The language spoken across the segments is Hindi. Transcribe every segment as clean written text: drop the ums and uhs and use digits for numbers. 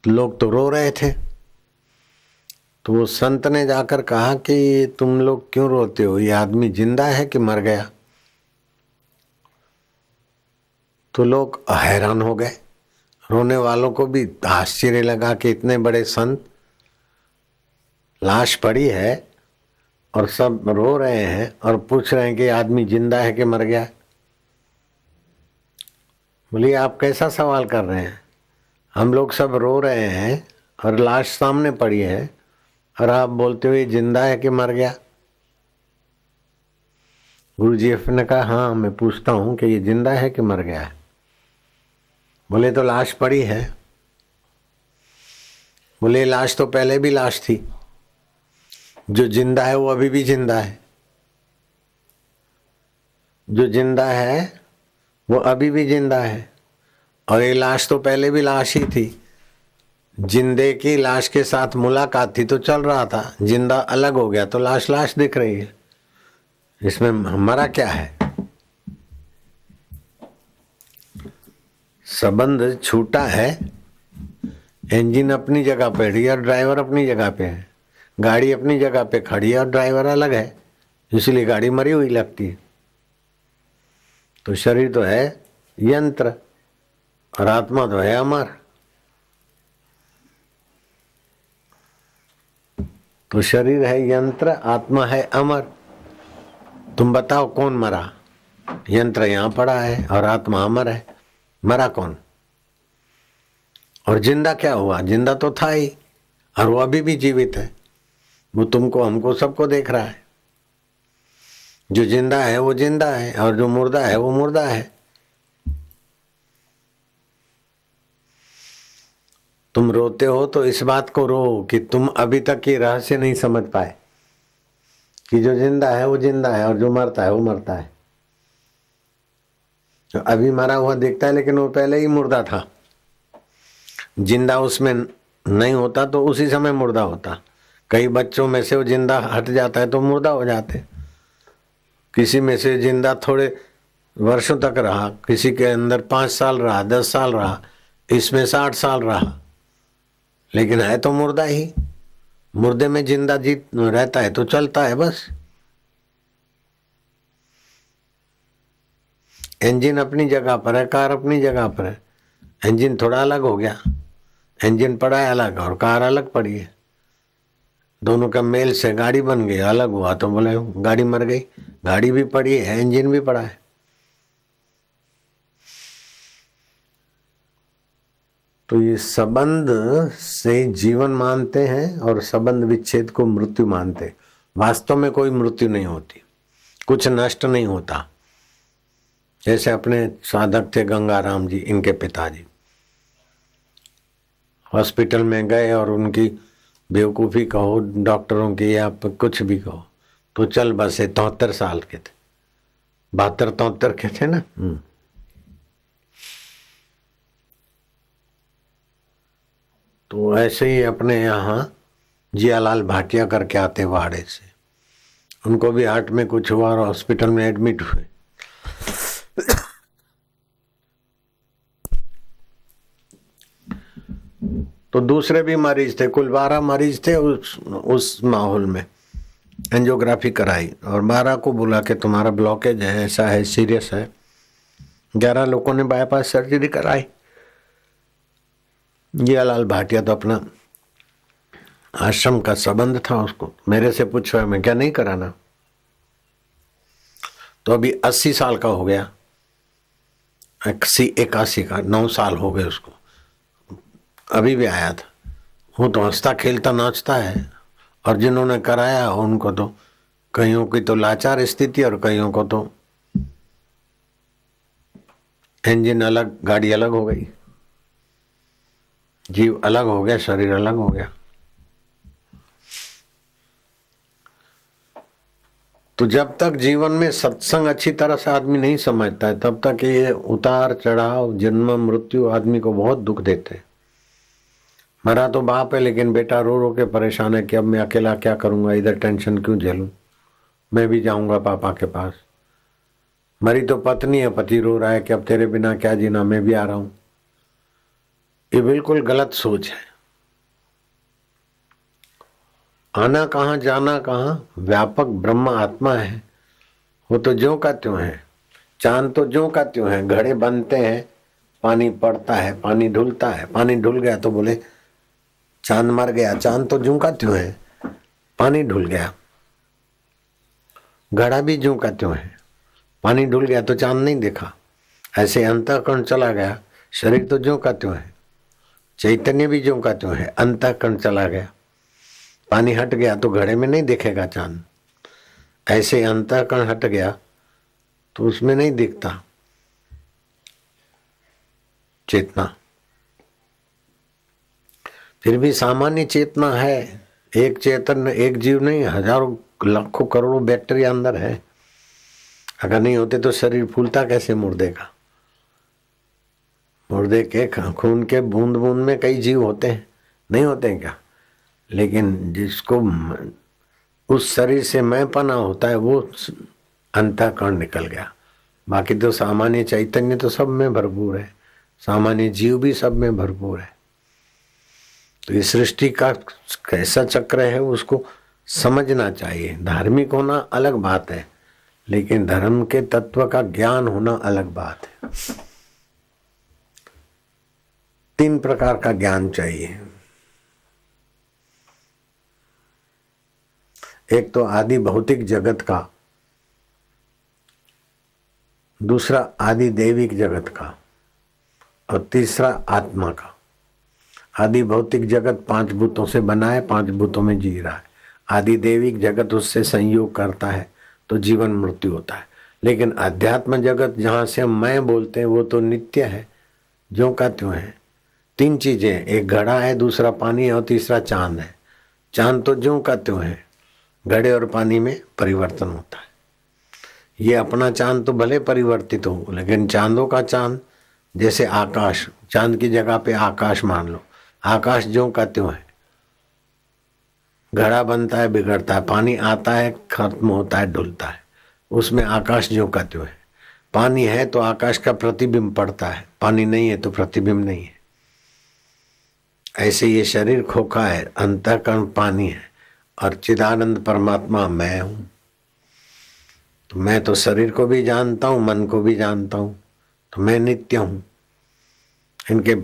लोग तो रो रहे थे। तो वो संत ने जाकर कहा कि तुम लोग क्यों रोते हो, ये आदमी जिंदा है कि मर गया। तो लोग हैरान हो गए, रोने वालों को भी आश्चर्य लगा कि इतने बड़े संत, लाश पड़ी है और सब रो रहे हैं और पूछ रहे हैं कि आदमी जिंदा है कि मर गया। बोलिए आप कैसा सवाल कर रहे हैं, हम लोग सब रो रहे हैं और लाश सामने पड़ी है और आप बोलते हो ये जिंदा है कि मर गया। गुरुजी ने कहा हाँ मैं पूछता हूं कि ये जिंदा है कि मर गया है। बोले तो लाश पड़ी है। बोले लाश तो पहले भी लाश थी, जो जिंदा है वो अभी भी जिंदा है, जो जिंदा है वो अभी भी जिंदा है, और ये लाश तो पहले भी लाश ही थी। जिंदे की लाश के साथ मुलाकात थी तो चल रहा था, जिंदा अलग हो गया तो लाश लाश दिख रही है, इसमें हमारा क्या है। संबंध छूटा है, इंजन अपनी जगह पे है और ड्राइवर अपनी जगह पे है, गाड़ी अपनी जगह पे खड़ी है और ड्राइवर अलग है, इसलिए गाड़ी मरी हुई लगती है। तो शरीर तो है यंत्र और आत्मा तो है अमर। तो शरीर है यंत्र, आत्मा है अमर। तुम बताओ कौन मरा। यंत्र यहां पड़ा है और आत्मा अमर है, मरा कौन। और जिंदा क्या हुआ, जिंदा तो था ही और वो अभी भी जीवित है, वो तुमको हमको सबको देख रहा है। जो जिंदा है वो जिंदा है और जो मुर्दा है वो मुर्दा है। तुम रोते हो तो इस बात को रो कि तुम अभी तक ये रहस्य नहीं समझ पाए कि जो जिंदा है वो जिंदा है और जो मरता है वो मरता है। जो अभी मरा हुआ दिखता है लेकिन वो पहले ही मुर्दा था। जिंदा उसमें नहीं होता तो उसी समय मुर्दा होता। कई बच्चों में से वो जिंदा हट जाता है तो मुर्दा हो जाते। किसी में से जिंदा थोड़े वर्षों तक रहा, किसी के अंदर 5 साल रहा, 10 साल रहा, इसमें 60 साल रहा, लेकिन है तो मुर्दा ही। मुर्दे में जिंदा जीत रहता है तो चलता है बस। इंजन अपनी जगह पर है, कार अपनी जगह पर है, इंजन थोड़ा अलग हो गया, इंजन पड़ा है अलग और कार अलग पड़ी है, दोनों का मेल से गाड़ी बन गई, अलग हुआ तो बोले गाड़ी मर गई। गाड़ी भी पड़ी है, इंजन भी पड़ा है। तो ये संबंध से जीवन मानते हैं और संबंध विच्छेद को मृत्यु मानते हैं। वास्तव में कोई मृत्यु नहीं होती, कुछ नष्ट नहीं होता। जैसे अपने साधक थे गंगाराम जी, इनके पिताजी हॉस्पिटल में गए और उनकी बेवकूफ़ी कहो डॉक्टरों की या कुछ भी कहो तो चल बसे। 73 साल के थे, 72-73 के थे ना। तो ऐसे ही अपने यहाँ जियालाल भाटिया करके आते वाड़े से, उनको भी हार्ट में कुछ हुआ और हॉस्पिटल में एडमिट हुए। तो दूसरे भी मरीज थे, कुल 12 मरीज थे उस माहौल में। एंजियोग्राफी कराई और 12 को बोला कि तुम्हारा ब्लॉकेज है, ऐसा है, सीरियस है। 11 लोगों ने बाईपास सर्जरी कराई। जियालाल भाटिया तो अपना आश्रम का संबंध था, उसको मेरे से पूछा मैं क्या नहीं कराना। तो अभी 80 साल का हो गया, 81 का, 9 साल हो गए उसको, अभी भी आया था। वो तो हंसता खेलता नाचता है। और जिन्होंने कराया उनको तो कईयों की तो लाचार स्थिति और कईयों को तो इंजन अलग, गाड़ी अलग हो गई, जीव अलग हो गया, शरीर अलग हो गया। तो जब तक जीवन में सत्संग अच्छी तरह से आदमी नहीं समझता है तब तक ये उतार चढ़ाव, जन्म मृत्यु आदमी को बहुत दुख देते हैं। मरा तो बाप है लेकिन बेटा रो रो के परेशान है कि अब मैं अकेला क्या करूंगा, इधर टेंशन क्यों झेलूं, मैं भी जाऊंगा पापा के पास। मरी तो पत्नी है, पति रो रहा है कि अब तेरे बिना क्या जीना, मैं भी आ रहा हूं। ये बिल्कुल गलत सोच है। आना कहाँ जाना कहाँ, व्यापक ब्रह्म आत्मा है। वो तो ज्यों का त्यों है। चांद तो ज्यों का त्यों है। घड़े बनते हैं, पानी पड़ता है, पानी धुलता है, पानी धुल गया तो बोले चांद मर गया। चांद तो ज्यों का त्यों है, पानी धुल गया। घड़ा भी ज्यों का त्यों है, पानी धुल गया तो चांद नहीं देखा। ऐसे अंतःकरण चला गया, शरीर तो ज्यों का त्यों है, चैतन्य भी ज्यों का त्यों है। अंतःकरण चला गया, पानी हट गया तो घड़े में नहीं दिखेगा चांद। ऐसे अंतःकरण हट गया तो उसमें नहीं दिखता चेतना। फिर भी सामान्य चेतना है। एक चेतन, एक जीव नहीं, हजारों लाखों करोड़ों बैक्टीरिया अंदर है। अगर नहीं होते तो शरीर फूलता कैसे मुर्दे का? मुर्दे के खून के बूंद बूंद में कई जीव होते हैं, नहीं होते हैं क्या? लेकिन जिसको उस शरीर से मैं पना होता है वो अंतःकरण निकल गया। बाकी तो सामान्य चैतन्य तो सब में भरपूर है, सामान्य जीव भी सब में भरपूर है। तो इस सृष्टि का कैसा चक्र है उसको समझना चाहिए। धार्मिक होना अलग बात है, लेकिन धर्म के तत्व का ज्ञान होना अलग बात है। 3 प्रकार का ज्ञान चाहिए। एक तो आदि भौतिक जगत का, दूसरा आदि दैविक जगत का, और तीसरा आत्मा का। आदि भौतिक जगत 5 भूतों से बना है, 5 भूतों में जी रहा है। आदि दैविक जगत उससे संयोग करता है तो जीवन मृत्यु होता है। लेकिन अध्यात्म जगत जहाँ से हम मैं बोलते हैं वो तो नित्य है, ज्यों का त्यों है। 3 चीजें, एक घड़ा है, दूसरा पानी है और तीसरा चांद है। चांद तो ज्यों का त्यों है, घड़े और पानी में परिवर्तन होता है। ये अपना चांद तो भले परिवर्तित हो, लेकिन चांदों का चांद, जैसे आकाश, चांद की जगह पे आकाश मान लो, आकाश ज्यों का त्यों है। घड़ा बनता है, बिगड़ता है, पानी आता है, खत्म होता है, डुलता है, उसमें आकाश ज्यों का त्यों है। पानी है तो आकाश का प्रतिबिंब पड़ता है, पानी नहीं है तो प्रतिबिंब नहीं है। ऐसे ये शरीर खोखा है, अंतःकरण पानी है और चिदानंद परमात्मा मैं हूं। तो मैं तो शरीर को भी जानता हूं, मन को भी जानता हूं, तो मैं नित्य हूं। इनके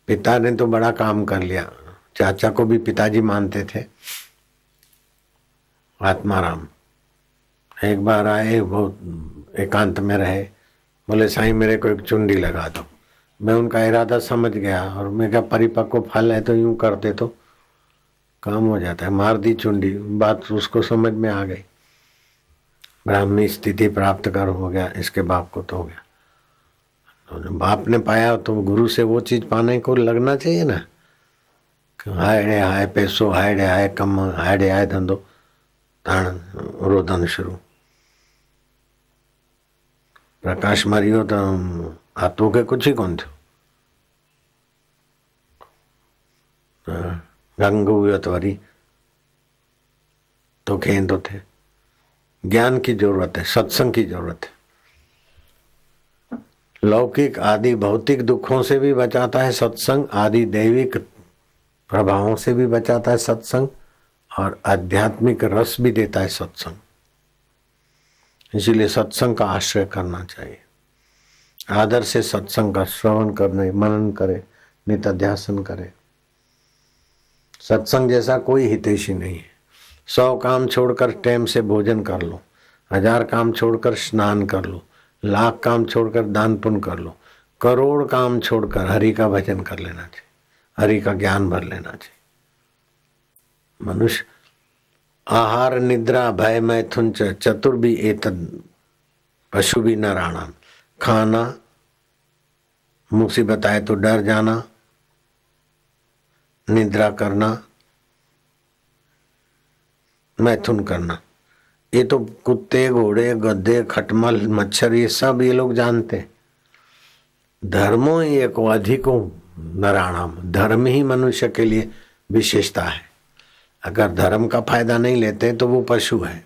पिता ने तो बड़ा काम कर लिया, चाचा को भी पिताजी मानते थे, आत्माराम। एक बार आए, बहुत एकांत में रहे, बोले साईं मेरे को एक चुंडी लगा दो। मैं उनका इरादा समझ गया और मैं क्या परिपक्व फल है तो यूं करते तो काम हो जाता है। मार दी चुंडी, बात उसको समझ में आ गई। ब्राह्मी स्थिति प्राप्त कर हो गया, इसके बाप को तो हो गया। तो जब बाप ने पाया तो गुरु से वो चीज पाने को लगना चाहिए ना। हाय रे हाय पैसो, हाय रे हाय कम, हाय रे हाय धंधो, ताण रोदन शुरू। प्रकाश मरियो तो आ तो के कुछ ही कोन थियो। रंग हुयो तो वरी तो खेंदो थे। ज्ञान की जरूरत है, सत्संग की जरूरत है। लौकिक आदि भौतिक दुखों से भी बचाता है सत्संग, आदि दैविक प्रभावों से भी बचाता है सत्संग, और आध्यात्मिक रस भी देता है सत्संग। इसीलिए सत्संग का आश्रय करना चाहिए। आदर से सत्संग का श्रवण करने, मनन करे, नित्याध्यासन करे। सत्संग जैसा कोई हितैषी नहीं है। 100 काम छोड़कर टाइम से भोजन कर लो, 1000 काम छोड़कर स्नान कर लो, 1,00,000 काम छोड़कर दान पुण्य कर लो, करोड़ काम छोड़कर हरि का भजन कर लेना चाहिए, हरि का ज्ञान भर लेना चाहिए। मनुष्य आहार निद्रा भय मैथुन चतुर भी एतद पशु भी न राणा। खाना, मुसीबत आए तो डर जाना, निद्रा करना, मैथुन करना, ये तो कुत्ते घोड़े गधे खटमल मच्छर ये सब ये लोग जानते। धर्मो ही एक अधिको नराणाम, धर्म ही मनुष्य के लिए विशेषता है। अगर धर्म का फायदा नहीं लेते तो वो पशु है।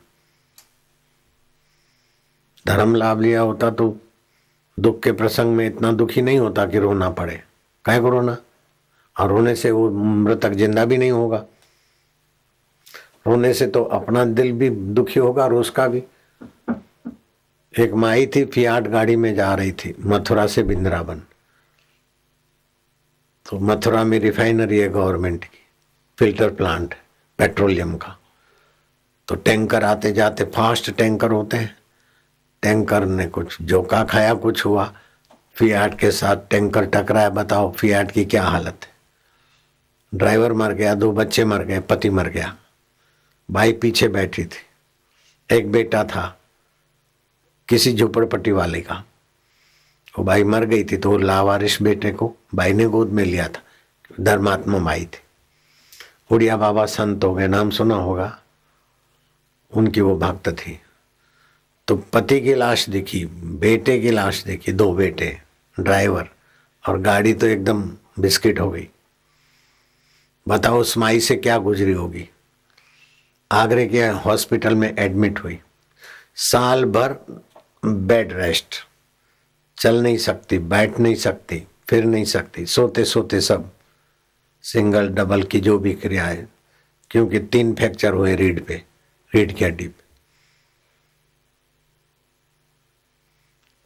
धर्म लाभ लिया होता तो दुख के प्रसंग में इतना दुखी नहीं होता कि रोना पड़े। काहे को रोना? और रोने से वो मृतक जिंदा भी नहीं होगा। रोने से तो अपना दिल भी दुखी होगा और उसका भी। एक माई थी, फियाट गाड़ी में जा रही थी मथुरा से वृंदावन। तो मथुरा में रिफाइनरी है गवर्नमेंट की, फिल्टर प्लांट पेट्रोलियम का। तो टैंकर आते जाते, फास्ट टैंकर होते हैं। टैंकर ने कुछ जोका खाया, कुछ हुआ, फियाट के साथ टैंकर टकराया। बताओ फियाट की क्या हालत है। ड्राइवर मर गया, 2 बच्चे मर गए, पति मर गया, भाई पीछे बैठी थी, एक बेटा था किसी झोपड़पट्टी वाले का। वो भाई मर गई थी तो लावारिस बेटे को भाई ने गोद में लिया था। धर्मात्मा माई थी। उड़िया बाबा संत हो गए, नाम सुना होगा, उनकी वो भक्त थी। तो पति की लाश दिखी, बेटे की लाश दिखी, 2 बेटे, ड्राइवर, और गाड़ी तो एकदम बिस्किट हो गई। बताओ उस माई से क्या गुजरी होगी। आगरे के हॉस्पिटल में एडमिट हुई, साल भर बेड रेस्ट, चल नहीं सकती, बैठ नहीं सकती, फिर नहीं सकती, सोते सोते सब, सिंगल डबल की जो भी क्रिया है, क्योंकि 3 फ्रैक्चर हुए रीढ़ पे, रीढ़ की हड्डी पे।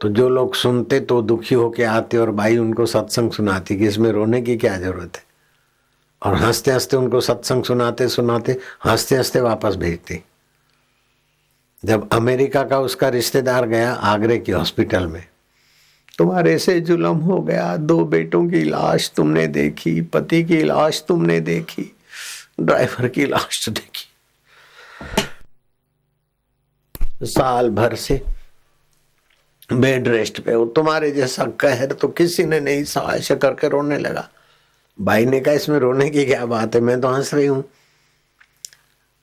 तो जो लोग सुनते तो दुखी होके आते और भाई उनको सत्संग सुनाती कि इसमें रोने की क्या जरूरत है, और हंसते हंसते उनको सत्संग सुनाते सुनाते हंसते हंसते वापस भेजती। जब अमेरिका का उसका रिश्तेदार गया आगरे की हॉस्पिटल में, तुम्हारे से जुल्म हो गया, 2 बेटों की लाश तुमने देखी, पति की लाश तुमने देखी, ड्राइवर की लाश देखी, साल भर से बेड रेस्ट पे हो, तुम्हारे जैसा कहर तो किसी ने नहीं सहा। ऐसे करके रोने लगा। भाई ने कहा इसमें रोने की क्या बात है, मैं तो हंस रही हूं।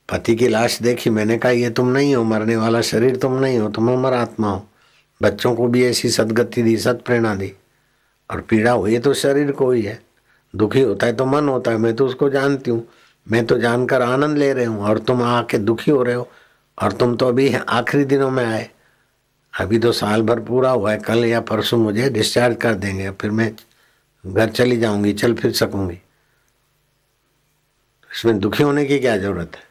पति की लाश देखी, मैंने कहा ये तुम नहीं हो, मरने वाला शरीर तुम नहीं हो, तुम अमर आत्मा हो। बच्चों को भी ऐसी सदगति दी, सत्प्रेरणा दी, और पीड़ा हुई तो शरीर को ही है। दुखी होता है तो मन होता है, मैं तो उसको जानती हूँ, मैं तो जानकर आनंद ले रही हूँ, और तुम आके दुखी हो रहे हो। और तुम तो अभी आखिरी दिनों में आए, अभी तो साल भर पूरा हुआ है, कल या परसों मुझे डिस्चार्ज कर देंगे, फिर मैं घर चली जाऊंगी, चल फिर सकूंगी। इसमें दुखी होने की क्या जरूरत है।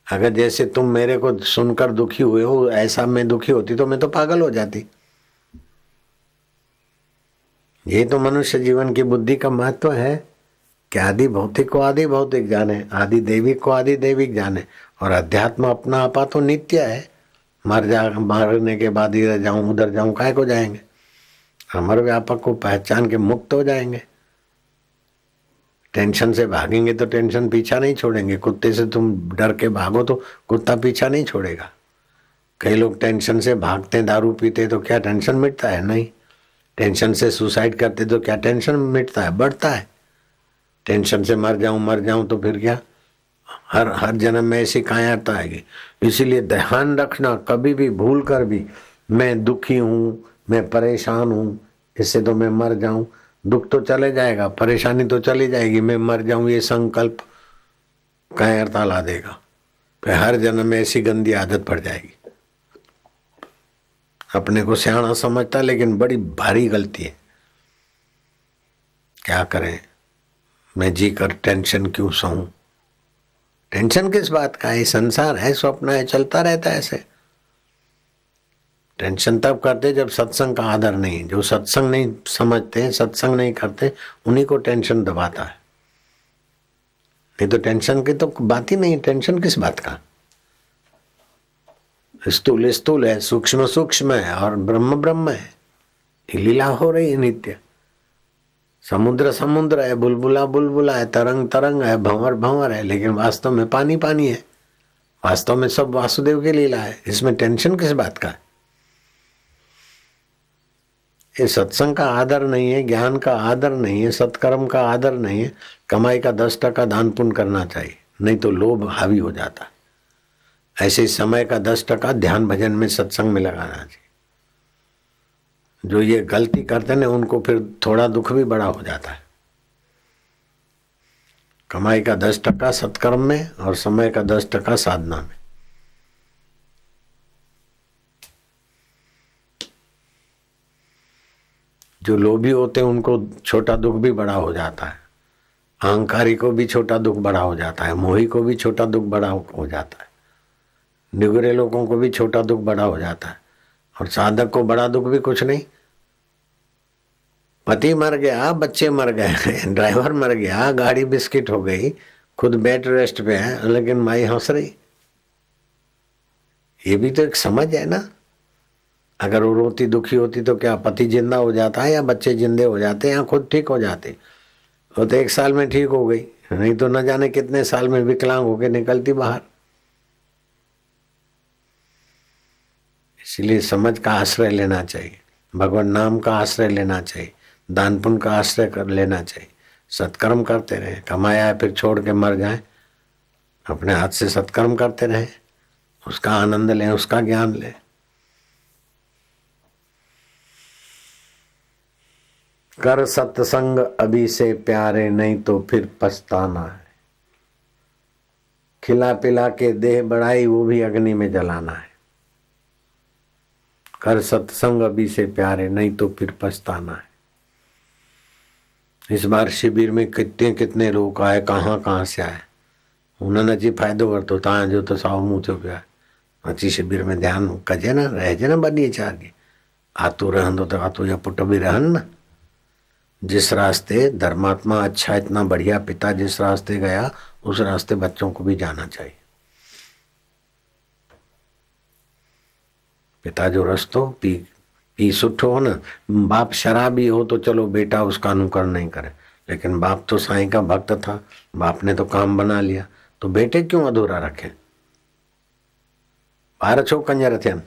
अगर जैसे तुम मेरे को सुनकर दुखी हुए हो ऐसा मैं दुखी होती तो मैं तो पागल हो जाती। ये तो मनुष्य जीवन की बुद्धि का महत्व है कि आदि भौतिक को आदि भौतिक जाने, आदि दैविक को आदि दैविक जाने, और अध्यात्म अपना आपा तो नित्य है। मरने के बाद इधर जाऊं उधर जाऊं काहे को जाएंगे। अमर व्यापक को पहचान के मुक्त हो जाएंगे। टेंशन से भागेंगे तो टेंशन पीछा नहीं छोड़ेंगे। कुत्ते से तुम डर के भागो तो कुत्ता पीछा नहीं छोड़ेगा। कई लोग टेंशन से भागते हैं, दारू पीते, तो क्या टेंशन मिटता है? नहीं। टेंशन से सुसाइड करते तो क्या टेंशन मिटता है? बढ़ता है। टेंशन से मर जाऊं तो फिर क्या, हर जन्म में ऐसी कायरता आएगी। इसीलिए ध्यान रखना, कभी भी भूल कर भी मैं दुखी हूँ, मैं परेशान हूँ, इससे तो मैं मर जाऊं, दुख तो चले जाएगा, परेशानी तो चली जाएगी, मैं मर जाऊं, ये संकल्प कायरता ला देगा। फिर हर जन्म में ऐसी गंदी आदत पड़ जाएगी। अपने को सियाना समझता लेकिन बड़ी भारी गलती है। क्या करें, मैं जी कर टेंशन क्यों सहूं। टेंशन किस बात का है? संसार है, स्वप्न है, चलता रहता है ऐसे। टेंशन तब करते जब सत्संग का आदर नहीं। जो सत्संग नहीं समझते, सत्संग नहीं करते, उन्हीं को टेंशन दबाता है। नहीं तो टेंशन की तो बात ही नहीं। टेंशन किस बात का? स्थूल स्थूल है, सूक्ष्म सूक्ष्म है, और ब्रह्म ब्रह्म है। लीला हो रही है नित्य। समुद्र समुद्र है, बुलबुला बुलबुला है, तरंग तरंग है, भंवर भंवर है, लेकिन वास्तव में पानी पानी है। वास्तव में सब वासुदेव की लीला है। इसमें टेंशन किस बात का है? ये सत्संग का आदर नहीं है, ज्ञान का आदर नहीं है, सत्कर्म का आदर नहीं है। कमाई का 10% दान पुण्य करना चाहिए, नहीं तो लोभ हावी हो जाता है। ऐसे समय का 10% ध्यान भजन में सत्संग में लगाना चाहिए। जो ये गलती करते ना उनको फिर थोड़ा दुख भी बड़ा हो जाता है। कमाई का 10% सत्कर्म में और समय का 10% साधना में। जो लोभी होते हैं उनको छोटा दुख भी बड़ा हो जाता है। अहंकारी को भी छोटा दुख बड़ा हो जाता है, मोही को भी छोटा दुख बड़ा हो जाता है, निगुरे लोगों को भी छोटा दुख बड़ा हो जाता है, और साधक को बड़ा दुख भी कुछ नहीं। पति मर गया, बच्चे मर गए, ड्राइवर मर गया, गाड़ी बिस्किट हो गई, खुद बेड रेस्ट पे है, लेकिन माई हंस रही। ये भी तो एक समझ है ना। अगर वो रोती दुखी होती तो क्या पति जिंदा हो जाता है या बच्चे जिंदे हो जाते या खुद ठीक हो जाते? वो तो 1 साल में ठीक हो गई, नहीं तो न जाने कितने साल में विकलांग होके निकलती बाहर। इसलिए समझ का आश्रय लेना चाहिए, भगवान नाम का आश्रय लेना चाहिए, दान पुण्य का आश्रय कर लेना चाहिए, सत्कर्म करते रहे। कमाया है फिर छोड़ के मर जाए, अपने हाथ से सत्कर्म करते रहे, उसका आनंद लें, उसका ज्ञान लें। कर सत्संग अभी से प्यारे, नहीं तो फिर पछताना है। खिला पिला के देह बढ़ाई, वो भी अग्नि में जलाना है। कर सत्संग अभी से प्यारे, नहीं तो फिर पछताना है। इस बार शिविर में कितने कितने लोग आए, कहाँ से आए। उन्होंने जी फायदो वरतो तव्हां जो तो साव मुंह थियो पियो आहे। अची शिविर में ध्यान कजे न, रहिजे न 2 ॾींहं 4 ॾींहं। आतू रहंदो तो आतू जा पुट भी रहन न। जिस रास्ते धर्मात्मा अच्छा इतना बढ़िया पिता जिस रास्ते गया, उस रास्ते बच्चों को भी जाना चाहिए। पिता जो रस्तो पी सुठो हो न, बाप शराबी हो तो चलो बेटा उसका अनुकरण नहीं करे, लेकिन बाप तो साईं का भक्त था, बाप ने तो काम बना लिया, तो बेटे क्यों अधूरा रखे? बाहर छो कंजर थियन।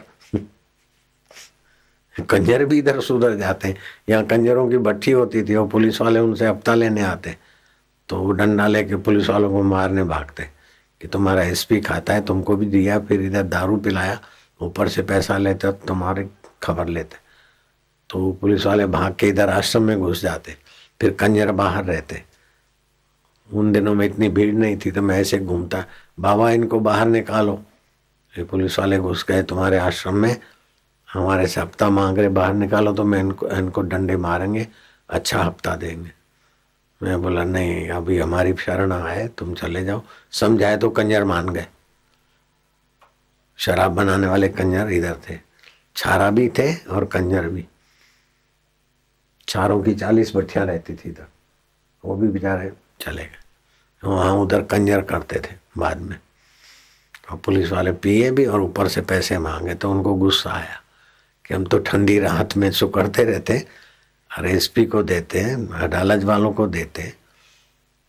कंजर भी इधर सुधर जाते हैं। यहाँ कंजरों की भट्टी होती थी, और पुलिस वाले उनसे हफ्ता लेने आते, तो वो डंडा लेके पुलिस वालों को मारने भागते कि तुम्हारा एसपी खाता है, तुमको भी दिया, फिर इधर दारू पिलाया, ऊपर से पैसा लेते, तुम्हारी खबर लेते। तो पुलिस वाले भाग के इधर आश्रम में घुस जाते, फिर कंजर बाहर रहते। उन दिनों में इतनी भीड़ नहीं थी, तो मैं ऐसे घूमता, बाबा इनको बाहर निकालो। ये पुलिस वाले घुस गए तुम्हारे आश्रम में, हमारे से हफ्ता मांग रहे, बाहर निकालो तो मैं इनको डंडे मारेंगे, अच्छा हफ्ता देंगे। मैं बोला नहीं, अभी हमारी शरण आए, तुम चले जाओ। समझाए तो कंजर मान गए। शराब बनाने वाले कंजर इधर थे, छारा भी थे और कंजर भी। चारों की 40 भट्टियां रहती थी इधर, वो भी बेचारे चले गए। वहाँ उधर कंजर करते थे बाद में, और पुलिस वाले पिए भी और ऊपर से पैसे मांगे, तो उनको गुस्सा आया कि हम तो ठंडी राहत में सुकड़ते रहते, और एसपी को देते, अदालत वालों को देते,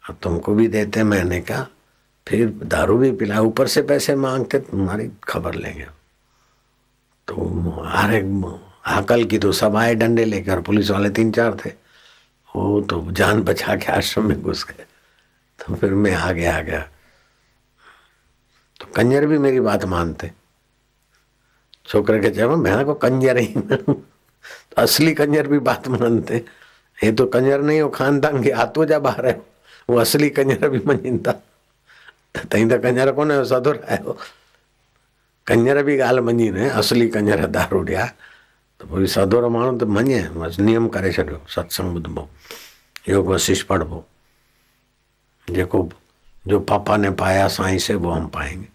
और तुमको भी देते महीने का, फिर दारू भी पिला, ऊपर से पैसे मांगते, तुम्हारी खबर लेंगे। तो हर एक हाकल की तो सब आए डंडे लेकर, पुलिस वाले 3-4 थे, वो तो जान बचा के आश्रम में घुस गए। तो फिर मैं आ गया। तो कंजर भी मेरी बात मानते। छोकरे के चलो मैं को कंजर ही तो असली कंजर भी बात मानते। ये तो कंजर नहीं हो खानदान के हाथों जा बाहर है, वो असली कंजर भी मञींदा। तई तो कंजर कोने सदुर आयो, कंजर भी ॻाल्हि मञी न, असली कंजर दारू ॾिया। तो पोइ सदोर माण्हू त मञे, बसि नियम करे छॾियो, सत्संग ॿुधबो, योग वशिष्ठ पढ़बो, जेको जो पापा ने पाया साईं से वो हम पाएंगे।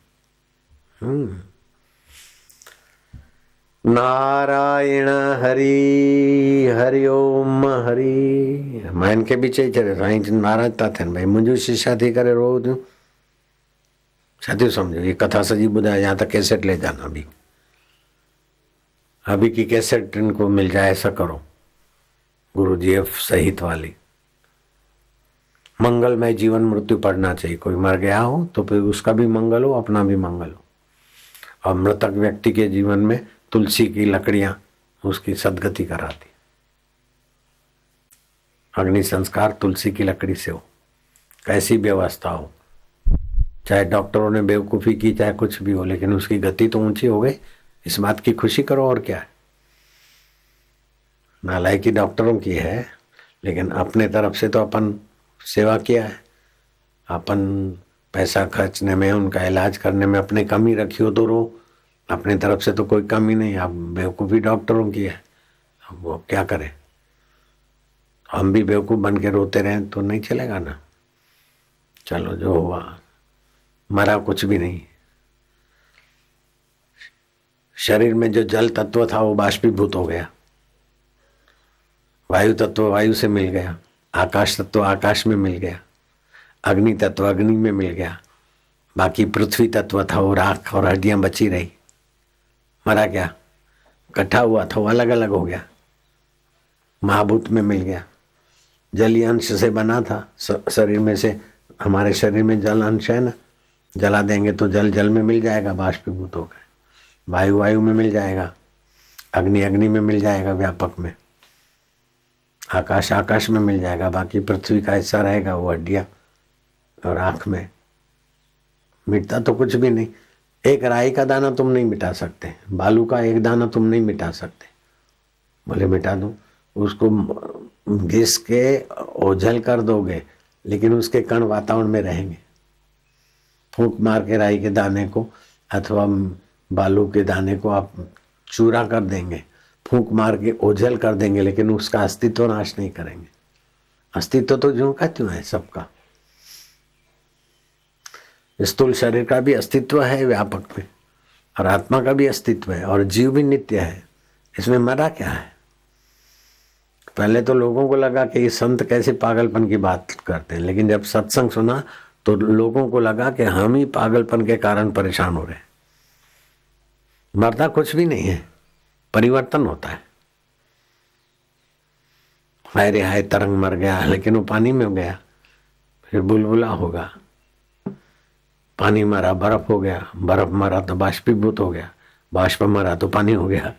नारायण हरि हरि ओम हरि। मां इनखे बि चई छॾियो, साईं नाराज़ था थियनि, भई मुंहिंजो शिष्या थी करे रो थियूं, छा थियो सम्झो? ये कथा सजी ॿुधाए, या तो कैसेट ले जाना अभी की कैसेट इनको मिल जाए, ऐसा करो, गुरु जी सहित वाली। मंगलमय जीवन मृत्यु पढ़ना चाहिए। कोई मर गया हो तो फिर उसका भी मंगल हो, अपना भी मंगल हो। और मृतक व्यक्ति के जीवन में तुलसी की लकड़ियां उसकी सदगति कराती। अग्नि संस्कार तुलसी की लकड़ी से हो, कैसी व्यवस्था हो, चाहे डॉक्टरों ने बेवकूफ़ी की, चाहे कुछ भी हो, लेकिन उसकी गति तो ऊंची हो गई। इस बात की खुशी करो, और क्या है। नालायकी डॉक्टरों की है, लेकिन अपने तरफ से तो अपन सेवा किया है। अपन पैसा खर्चने में, उनका इलाज करने में अपने कमी रखी हो तो रो, अपने तरफ से तो कोई कमी नहीं। अब बेवकूफ़ी डॉक्टरों की है, अब वो क्या करें। हम भी बेवकूफ़ बन के रोते रहें तो नहीं चलेगा ना। चलो जो हुआ, मरा कुछ भी नहीं। शरीर में जो जल तत्व था वो बाष्पीभूत हो गया, वायु तत्व वायु से मिल गया, आकाश तत्व आकाश में मिल गया, अग्नि तत्व अग्नि में मिल गया, बाकी पृथ्वी तत्व था वो राख और हड्डियां बची रही। मरा क्या, इकट्ठा हुआ था वो अलग अलग हो गया, महाभूत में मिल गया। जलीय अंश से बना था शरीर में से, हमारे शरीर में जल अंश है ना, जला देंगे तो जल जल में मिल जाएगा, बाष्पीभूत हो गए। वायु वायु में मिल जाएगा, अग्नि अग्नि में मिल जाएगा व्यापक में, आकाश आकाश में मिल जाएगा, बाकी पृथ्वी का हिस्सा रहेगा वो हड्डियां और आँख में। मिटता तो कुछ भी नहीं। एक राई का दाना तुम नहीं मिटा सकते, बालू का एक दाना तुम नहीं मिटा सकते। बोले मिटा दूं, उसको घिस के ओझल कर दोगे लेकिन उसके कण वातावरण में रहेंगे। फूंक मार के राई के दाने को अथवा बालू के दाने को आप चूरा कर देंगे, फूंक मार के ओझल कर देंगे, लेकिन उसका अस्तित्व नाश नहीं करेंगे। अस्तित्व तो ज्यों का त्यों है सबका। स्थूल शरीर का भी अस्तित्व है व्यापक में, और आत्मा का भी अस्तित्व है, और जीव भी नित्य है। इसमें मरा क्या है? पहले तो लोगों को लगा कि ये संत कैसे पागलपन की बात करते हैं, लेकिन जब सत्संग सुना तो लोगों को लगा कि हम ही पागलपन के कारण परेशान हो रहे हैं। मरता कुछ भी नहीं है, परिवर्तन होता है। हाय रे हाय, तरंग मर गया लेकिन वो पानी में गया, फिर बुलबुला होगा। पानी मरा बर्फ हो गया, बर्फ मरा तो बाष्पीभूत हो गया, बाष्प मरा तो पानी हो गया।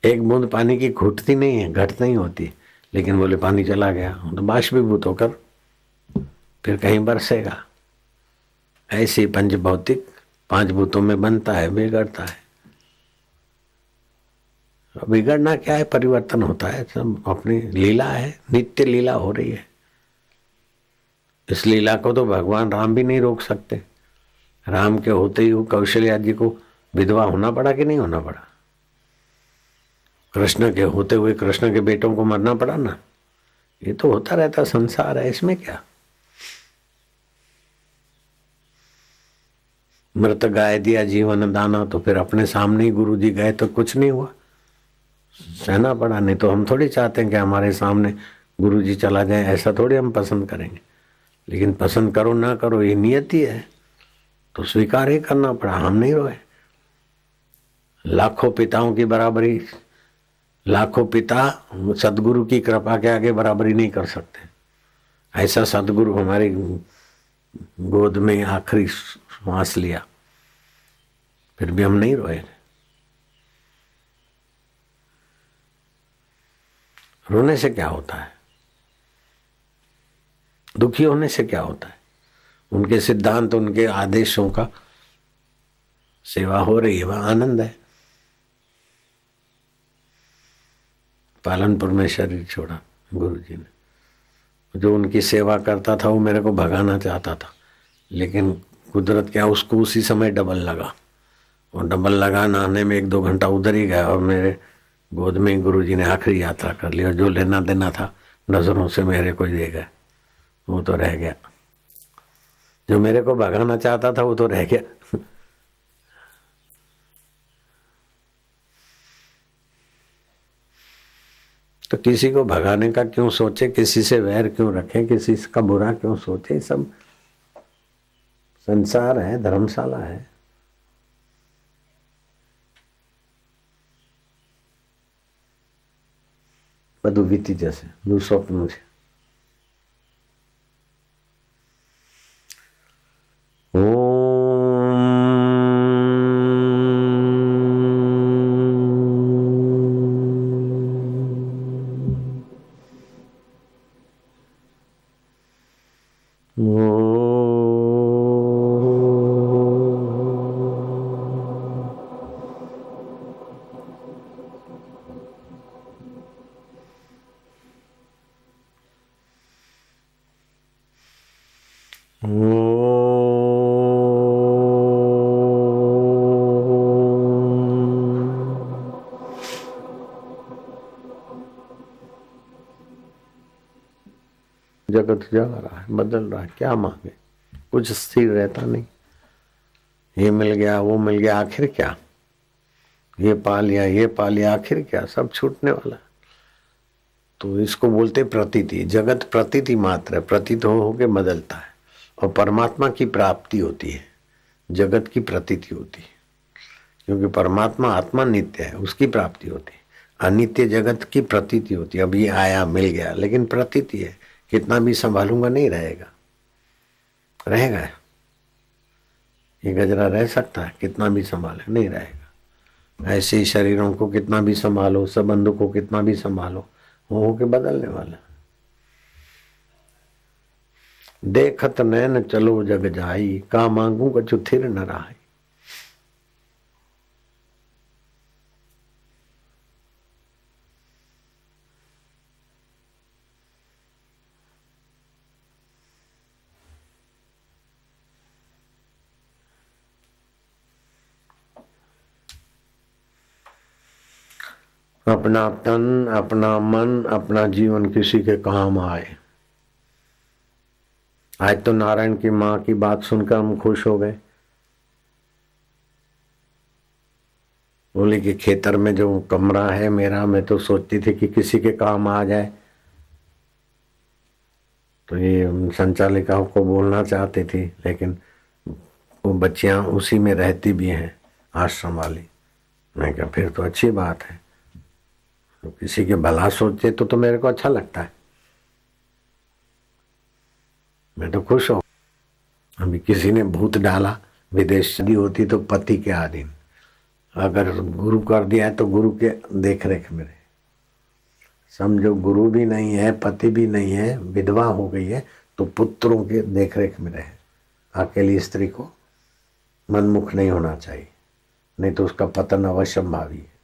एक बूंद पानी की घुटती नहीं है, घट नहीं होती, लेकिन बोले पानी चला गया तो बाष्पीभूत होकर फिर कहीं बरसेगा। ऐसे पंच भौतिक 5 भूतों में बनता है, बिगड़ता है। बिगड़ना क्या है, परिवर्तन होता है, सब अपनी लीला है, नित्य लीला हो रही है। इस लीला को तो भगवान राम भी नहीं रोक सकते। राम के होते ही कौशल्या जी को विधवा होना पड़ा कि नहीं होना पड़ा? कृष्ण के होते हुए कृष्ण के बेटों को मरना पड़ा ना। ये तो होता रहता संसार है, इसमें क्या। मृत गाय दिया जीवन दाना, तो फिर अपने सामने ही गुरु जी गए तो कुछ नहीं हुआ, सहना पड़ा। नहीं तो हम थोड़ी चाहते हैं कि हमारे सामने गुरु जी चला जाए, ऐसा थोड़ी हम पसंद करेंगे। लेकिन पसंद करो ना करो ये नियति है, तो स्वीकार ही करना पड़ा। हम नहीं रोए। लाखों पिताओं की बराबरी, लाखों पिता सदगुरु की कृपा के आगे बराबरी नहीं कर सकते। ऐसा सदगुरु हमारी गोद में आखिरी श्वास लिया, फिर भी हम नहीं रोए। रोने से क्या होता है, दुखी होने से क्या होता है? उनके सिद्धांत, उनके आदेशों का सेवा हो रही है, वह आनंद है। पालनपुर में शरीर छोड़ा गुरु जी ने, जो उनकी सेवा करता था वो मेरे को भगाना चाहता था, लेकिन कुदरत क्या, उसको उसी समय डबल लगा। और डबल लगाना आने में 1-2 घंटा उधर ही गया, और मेरे गोद में गुरु जी ने आखिरी यात्रा कर ली। और जो लेना देना था नजरों से मेरे को दे गए, वो तो रह गया। जो मेरे को भगाना चाहता था वो तो रह गया। तो किसी को भगाने का क्यों सोचे, किसी से वैर क्यों रखें, किसी का बुरा क्यों सोचे? सब संसार है, धर्मशाला है। બધું વીતી જશે, દુઃસ્વપ્ન છે। जगत जा रहा है, बदल रहा है, क्या मांगे, कुछ स्थिर रहता नहीं। ये मिल गया, वो मिल गया, आखिर क्या, ये पा लिया, ये पा लिया, आखिर क्या, सब छूटने वाला। तो इसको बोलते प्रतीति। जगत प्रतीति मात्र है, प्रतीत हो के बदलता है, और परमात्मा की प्राप्ति होती है, जगत की प्रतीति होती है। क्योंकि परमात्मा आत्मा नित्य है, उसकी प्राप्ति होती है। अनित्य जगत की प्रतीति होती है। अब ये आया, मिल गया, लेकिन प्रतीति है, कितना भी संभालूंगा नहीं रहेगा। रहेगा ये गजरा रह सकता है, कितना भी संभाले नहीं रहेगा। ऐसे ही शरीरों को कितना भी संभालो, संबंधों को कितना भी संभालो, वो होके बदलने वाला। देखत नैन चलो जग जाई, का मांगू कछु थिर न रहाई। अपना तन, अपना मन, अपना जीवन किसी के काम आए। आज तो नारायण की माँ की बात सुनकर हम खुश हो गए। बोली कि खेतर में जो कमरा है मेरा, मैं तो सोचती थी कि किसी के काम आ जाए। तो ये संचालिकाओं को बोलना चाहती थी, लेकिन वो बच्चियां उसी में रहती भी हैं, आश्रम वाली। मैं कहा फिर तो अच्छी बात है, तो किसी के भला सोचते तो मेरे को अच्छा लगता है, मैं तो खुश हूं। अभी किसी ने भूत डाला, विदेश शादी होती तो पति के अधीन, अगर गुरु कर दिया है तो गुरु के देख रेख में रहे। समझो गुरु भी नहीं है, पति भी नहीं है, विधवा हो गई है, तो पुत्रों के देख रेख में रहे। अकेली स्त्री को मनमुख नहीं होना चाहिए, नहीं तो उसका पतन अवश्यंभावी है।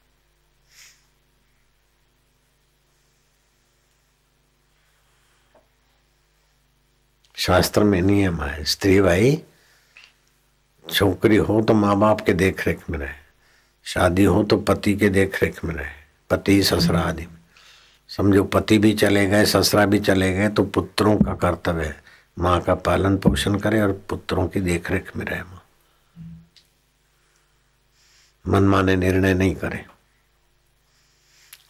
शास्त्र में नियम है, स्त्री भाई छोकरी हो तो माँ बाप के देख रेख में रहे, शादी हो तो पति के देख रेख में रहे, पति ससुरा आदि में। समझो पति भी चले गए, ससुरा भी चले गए, तो पुत्रों का कर्तव्य है माँ का पालन पोषण करे और पुत्रों की देख रेख में रहे। माँ मनमाने निर्णय नहीं करे,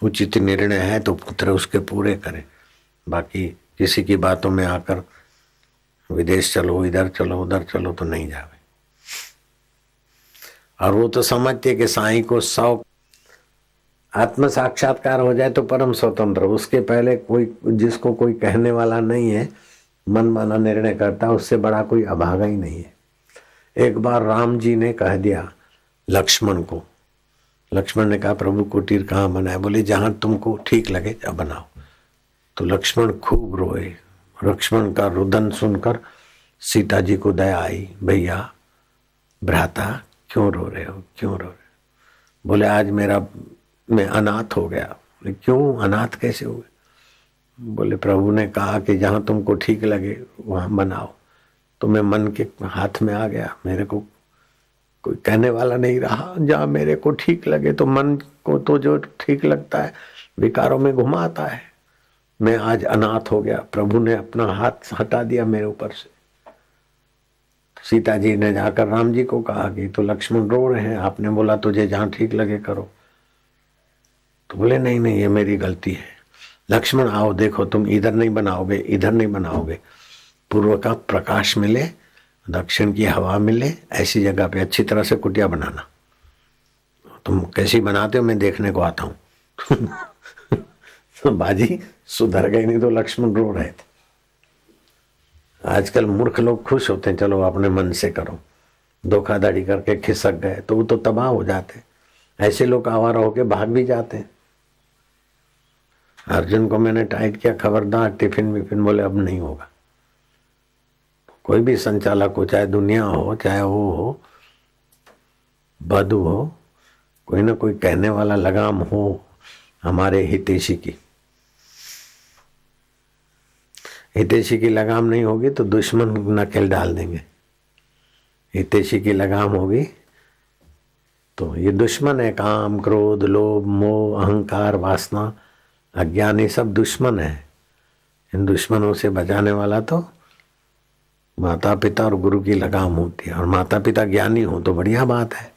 उचित निर्णय है तो पुत्र उसके पूरे करे। बाकी किसी की बातों में आकर विदेश चलो, इधर चलो, उधर चलो तो नहीं जावे। और वो तो समझते कि साईं को 100 आत्म साक्षात्कार हो जाए तो परम स्वतंत्र। उसके पहले कोई, जिसको कोई कहने वाला नहीं है, मन माना निर्णय करता, उससे बड़ा कोई अभागा ही नहीं है। एक बार राम जी ने कह दिया लक्ष्मण को, लक्ष्मण ने कहा प्रभु कुटीर कहाँ बनाए? बोले जहां तुमको ठीक लगे जब बनाओ। तो लक्ष्मण खूब रोए। लक्ष्मण का रुदन सुनकर सीता जी को दया आई, भैया भ्राता क्यों रो रहे हो, क्यों रो रहे हो? बोले आज मैं अनाथ हो गया। बोले क्यों, अनाथ कैसे हुए? बोले प्रभु ने कहा कि जहां तुमको ठीक लगे वहां बनाओ। तो मैं मन के हाथ में आ गया, मेरे को कोई कहने वाला नहीं रहा। जहां मेरे को ठीक लगे, तो मन को तो जो ठीक लगता है विकारों में घुमाता है। मैं आज अनाथ हो गया, प्रभु ने अपना हाथ हटा दिया मेरे ऊपर से। सीता जी ने जाकर राम जी को कहा कि तो लक्ष्मण रो रहे हैं, आपने बोला तुझे जहां ठीक लगे करो। तो बोले नहीं नहीं, ये मेरी गलती है। लक्ष्मण आओ, देखो तुम इधर नहीं बनाओगे, इधर नहीं बनाओगे, पूर्व का प्रकाश मिले, दक्षिण की हवा मिले, ऐसी जगह पे अच्छी तरह से कुटिया बनाना। तुम कैसी बनाते हो मैं देखने को आता हूं। तो बाजी सुधर गई, नहीं तो लक्ष्मण रो रहे थे। आजकल मूर्ख लोग खुश होते हैं, चलो अपने मन से करो, धोखाधड़ी करके खिसक गए तो वो तो तबाह हो जाते। ऐसे लोग आवारा होके भाग भी जाते हैं। अर्जुन को मैंने टाइट किया, खबरदार टिफिन विफिन, बोले अब नहीं होगा। कोई भी संचालक हो, चाहे दुनिया हो, चाहे वो हो, बधु हो, कोई ना कोई कहने वाला लगाम हो हमारे हितैषी की। हितैषी की लगाम नहीं होगी तो दुश्मन नकेल डाल देंगे। हितैषी की लगाम होगी तो ये दुश्मन है, काम क्रोध लोभ मोह अहंकार वासना अज्ञान, ये सब दुश्मन है। इन दुश्मनों से बचाने वाला तो माता पिता और गुरु की लगाम होती है, और माता पिता ज्ञानी हो तो बढ़िया बात है।